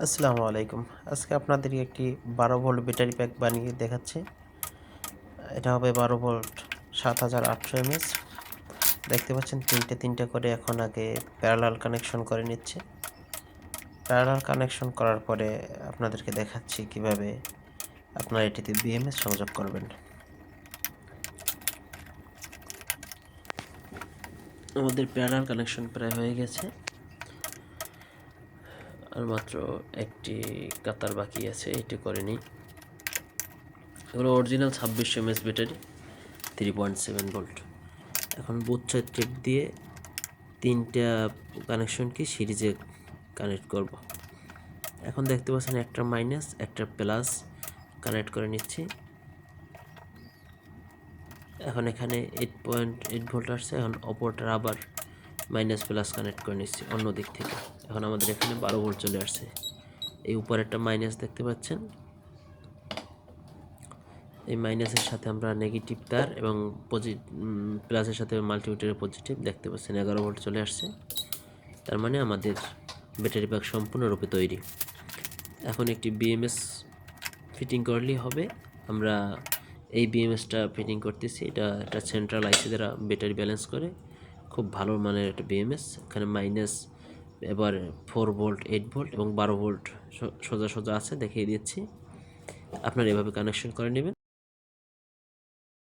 আসসালামু আলাইকুম। আজকে আপনাদেরকে একটি 12 ভোল্ট ব্যাটারি প্যাক বানিয়ে দেখাচ্ছি। এটা হবে 12 ভোল্ট 7800 এমএএইচ। দেখতে পাচ্ছেন তিনটে করে এখন আগে প্যারালাল কানেকশন করে নিচ্ছে। প্যারালাল কানেকশন করার পরে আপনাদেরকে দেখাচ্ছি কিভাবে আপনারা এটিতে বিএমএস সংযোগ করবেন। আমাদের প্যারালাল কানেকশন প্রায় হয়ে গেছে। আর মাত্র একটি কাতার বাকি আছে, এটি করে নিই। এগুলো অরিজিনাল 2600 এমএএইচ ব্যাটারি, 3.7 ভোল্ট। এখন বুথ টেপ দিয়ে তিনটা কানেকশনকে সিরিজে কানেক্ট করব। এখন দেখতে পাচ্ছেন একটা মাইনাস একটা প্লাস কানেক্ট করে নিচ্ছি। এখন এখানে 8.8 ভোল্ট আসছে, এখন অপরটার আবার মাইনাস প্লাস কানেক্ট করে নিচ্ছি অন্য দিক থেকে। এখন আমাদের এখানে 12 ভোল্ট চলে আসছে। এই উপরে একটা মাইনাস দেখতে পাচ্ছেন, এই মাইনাসের সাথে আমরা নেগেটিভ তার এবং প্লাসের সাথে মাল্টিমিটারের পজিটিভ দেখতে পাচ্ছেন 11 ভোল্ট চলে আসছে। তার মানে আমাদের ব্যাটারি প্যাক সম্পূর্ণরূপে তৈরি। এখন একটি বিএমএস ফিটিং করলেই হবে। আমরা এই বিএমএসটা ফিটিং করতেছি। এটা একটা সেন্ট্রাল আইসি দ্বারা ব্যাটারি ব্যালেন্স করে, খুব ভালো মানের একটা বিএমএস। এখানে মাইনাস এবার 4 ভোল্ট 8 ভোল্ট এবং 12 ভোল্ট সোজা আছে, দেখিয়ে দিচ্ছি। আপনারা এভাবে কানেকশন করে নেবেন।